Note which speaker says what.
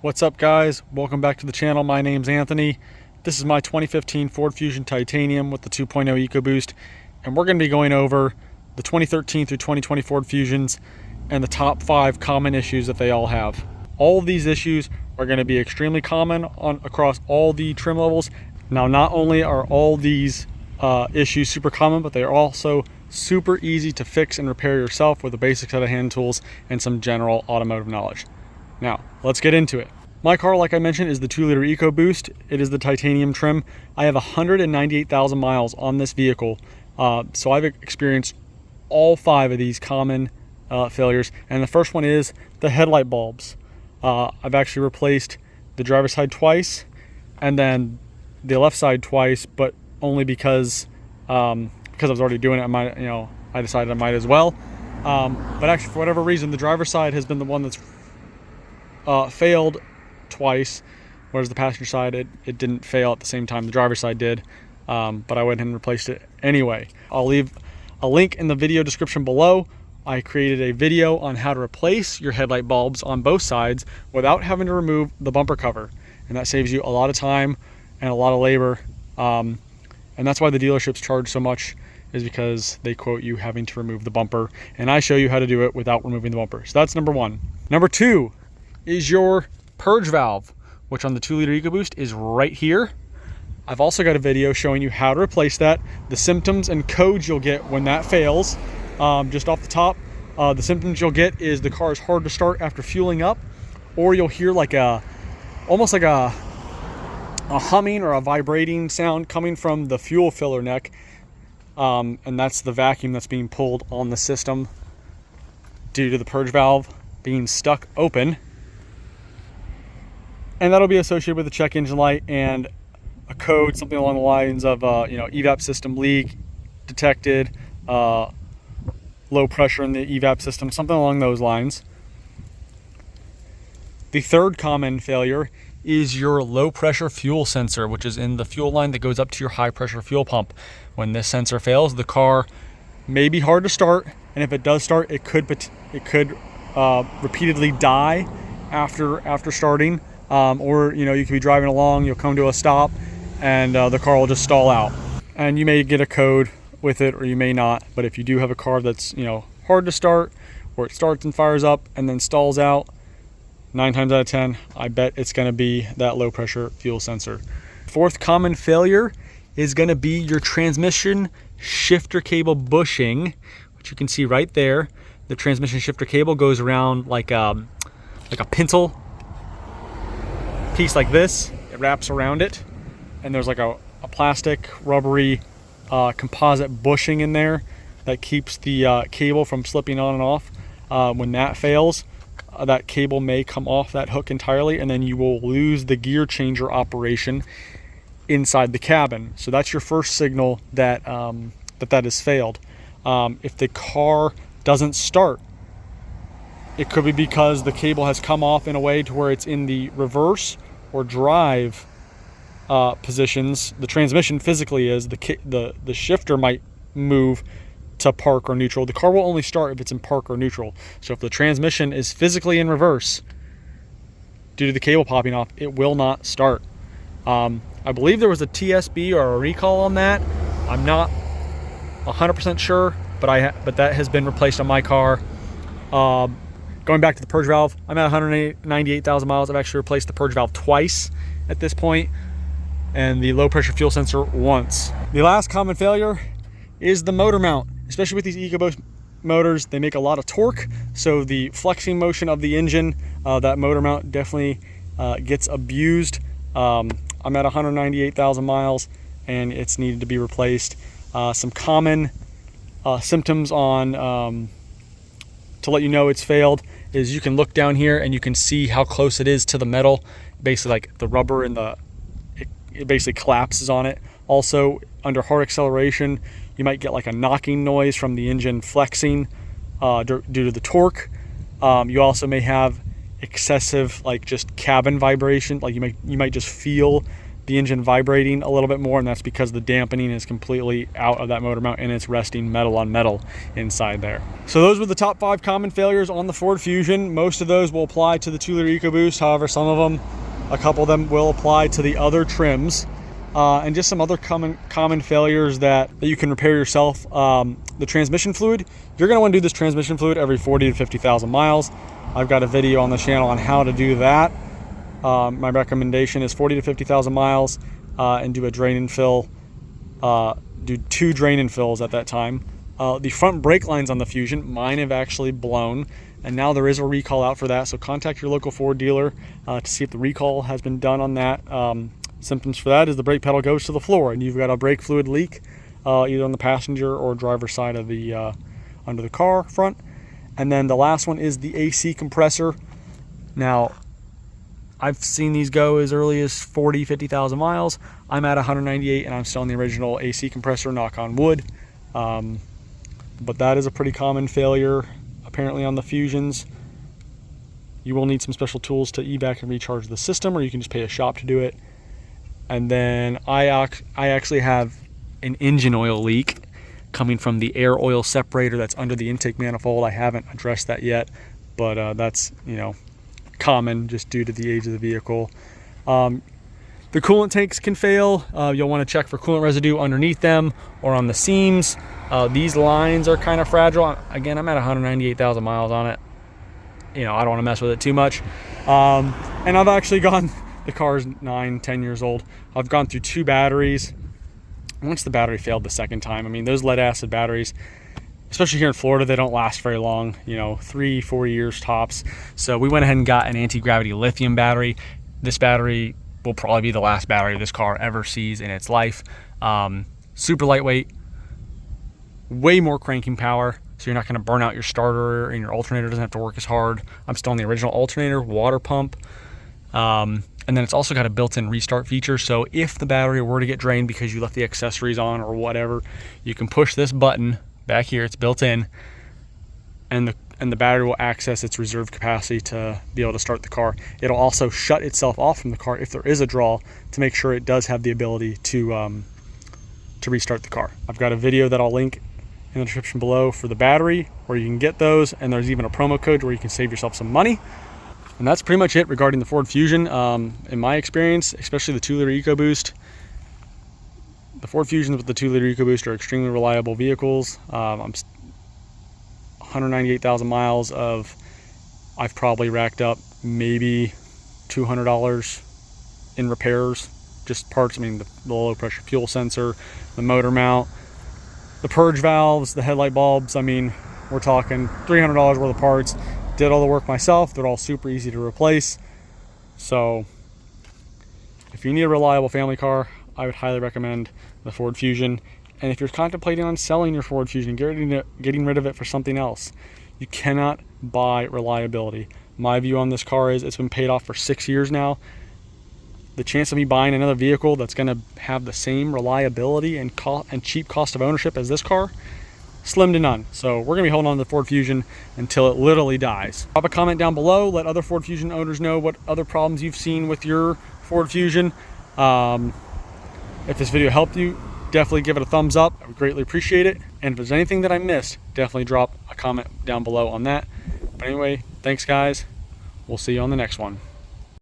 Speaker 1: What's up, guys? Welcome back to the channel. My name's Anthony. This is my 2015 Ford Fusion Titanium with the 2.0 EcoBoost, and we're going to be going over the 2013 through 2020 Ford Fusions and the top 5 common issues that they all have. All of these issues are going to be extremely common across all the trim levels. Now, not only are all these issues super common, but they are also super easy to fix and repair yourself with a basic set of hand tools and some general automotive knowledge. Now, let's get into it. My car, like I mentioned, is the 2-liter EcoBoost. It is the titanium trim. I have 198,000 miles on this vehicle, so I've experienced all 5 of these common failures. And the first one is the headlight bulbs. I've actually replaced the driver's side twice, and then the left side twice, but only because I was already doing it. I decided I might as well. But actually, for whatever reason, the driver's side has been the one that's failed twice, whereas the passenger side it didn't fail at the same time the driver's side did, but I went ahead and replaced it anyway. I'll leave a link in the video description below. I created a video on how to replace your headlight bulbs on both sides without having to remove the bumper cover, and that saves you a lot of time and a lot of labor, and that's why the dealerships charge so much, is because they quote you having to remove the bumper, and I show you how to do it without removing the bumper. So that's number 1. Number 2 is your purge valve, which on the 2-liter EcoBoost is right here. I've also got a video showing you how to replace that, the symptoms and codes you'll get when that fails. Just off the top, the symptoms you'll get is the car is hard to start after fueling up, or you'll hear almost like a humming or a vibrating sound coming from the fuel filler neck, and that's the vacuum that's being pulled on the system due to the purge valve being stuck open. And that'll be associated with the check engine light and a code, something along the lines of, evap system leak detected, low pressure in the evap system, something along those lines. The third common failure is your low pressure fuel sensor, which is in the fuel line that goes up to your high pressure fuel pump. When this sensor fails, the car may be hard to start, and if it does start, it could repeatedly die after starting. Or you could be driving along, you'll come to a stop, and the car will just stall out. And you may get a code with it, or you may not. But if you do have a car that's hard to start, or it starts and fires up and then stalls out, 9 times out of 10, I bet it's going to be that low pressure fuel sensor. Fourth common failure is going to be your transmission shifter cable bushing, which you can see right there. The transmission shifter cable goes around like a pintle piece like this. It wraps around it, and there's like a plastic rubbery composite bushing in there that keeps the cable from slipping on and off. When that fails, that cable may come off that hook entirely, and then you will lose the gear changer operation inside the cabin. So that's your first signal that that has failed. If the car doesn't start, it could be because the cable has come off in a way to where it's in the reverse or drive positions. The transmission physically is, the shifter might move to park or neutral. The car will only start if it's in park or neutral. So if the transmission is physically in reverse due to the cable popping off, it will not start. I believe there was a TSB or a recall on that. I'm not 100% sure, but that has been replaced on my car. Going back to the purge valve, I'm at 198,000 miles. I've actually replaced the purge valve twice at this point, and the low pressure fuel sensor once. The last common failure is the motor mount. Especially with these EcoBoost motors, they make a lot of torque, so the flexing motion of the engine, that motor mount definitely gets abused. I'm at 198,000 miles, and it's needed to be replaced. Some common symptoms on to let you know it's failed is you can look down here and you can see how close it is to the metal. Basically, like the rubber and it basically collapses on it. Also, under hard acceleration, you might get like a knocking noise from the engine flexing due to the torque. You also may have excessive, like, just cabin vibration. Like you might just feel the engine vibrating a little bit more, and that's because the dampening is completely out of that motor mount and it's resting metal on metal inside there. So those were the top 5 common failures on the Ford Fusion. Most of those will apply to the 2-liter EcoBoost. However, some of them, a couple of them, will apply to the other trims. And just some other common failures that you can repair yourself. The transmission fluid, you're going to want to do this transmission fluid every 40 to 50,000 miles. I've got a video on the channel on how to do that. My recommendation is 40 to 50,000 miles and do a drain and fill. Do 2 drain and fills at that time. The front brake lines on the Fusion, mine have actually blown, and now there is a recall out for that. So contact your local Ford dealer to see if the recall has been done on that. Symptoms for that is the brake pedal goes to the floor and you've got a brake fluid leak either on the passenger or driver's side of the under the car front. And then the last one is the AC compressor. Now, I've seen these go as early as 40, 50,000 miles. I'm at 198 and I'm still on the original AC compressor, knock on wood. But that is a pretty common failure apparently on the Fusions. You will need some special tools to evac and recharge the system, or you can just pay a shop to do it. And then I actually have an engine oil leak coming from the air oil separator that's under the intake manifold. I haven't addressed that yet, but that's, you know, common just due to the age of the vehicle. The coolant tanks can fail. You'll want to check for coolant residue underneath them or on the seams. These lines are kind of fragile. Again, I'm at 198,000 miles on it. You know, I don't want to mess with it too much. And I've actually gone, the car's 9-10 years old. I've gone through 2 batteries. Once the battery failed the second time, I mean, those lead acid batteries, especially here in Florida, they don't last very long, you know, 3-4 years tops. So we went ahead and got an anti-gravity lithium battery. This battery will probably be the last battery this car ever sees in its life. Super lightweight, way more cranking power, so you're not going to burn out your starter, and your alternator doesn't have to work as hard. I'm still on the original alternator, water pump. And then it's also got a built-in restart feature, so if the battery were to get drained because you left the accessories on or whatever, you can push this button back here, it's built in, and the battery will access its reserve capacity to be able to start the car. It'll also shut itself off from the car if there is a draw, to make sure it does have the ability to restart the car. I've got a video that I'll link in the description below for the battery, where you can get those, and there's even a promo code where you can save yourself some money. And that's pretty much it regarding the Ford Fusion. In my experience, especially the 2-liter EcoBoost, the Ford Fusions with the 2-liter EcoBoost are extremely reliable vehicles. I'm 198,000 miles of, I've probably racked up maybe $200 in repairs, just parts. I mean, the low pressure fuel sensor, the motor mount, the purge valves, the headlight bulbs. I mean, we're talking $300 worth of parts. Did all the work myself. They're all super easy to replace. So if you need a reliable family car, I would highly recommend the Ford Fusion. And if you're contemplating on selling your Ford Fusion, getting rid of it for something else, you cannot buy reliability. My view on this car is it's been paid off for 6 years now. The chance of me buying another vehicle that's going to have the same reliability and cheap cost of ownership as this car, slim to none. So we're going to be holding on to the Ford Fusion until it literally dies. Drop a comment down below. Let other Ford Fusion owners know what other problems you've seen with your Ford Fusion. If this video helped you, definitely give it a thumbs up. I would greatly appreciate it. And if there's anything that I missed, definitely drop a comment down below on that. But anyway, thanks guys. We'll see you on the next one.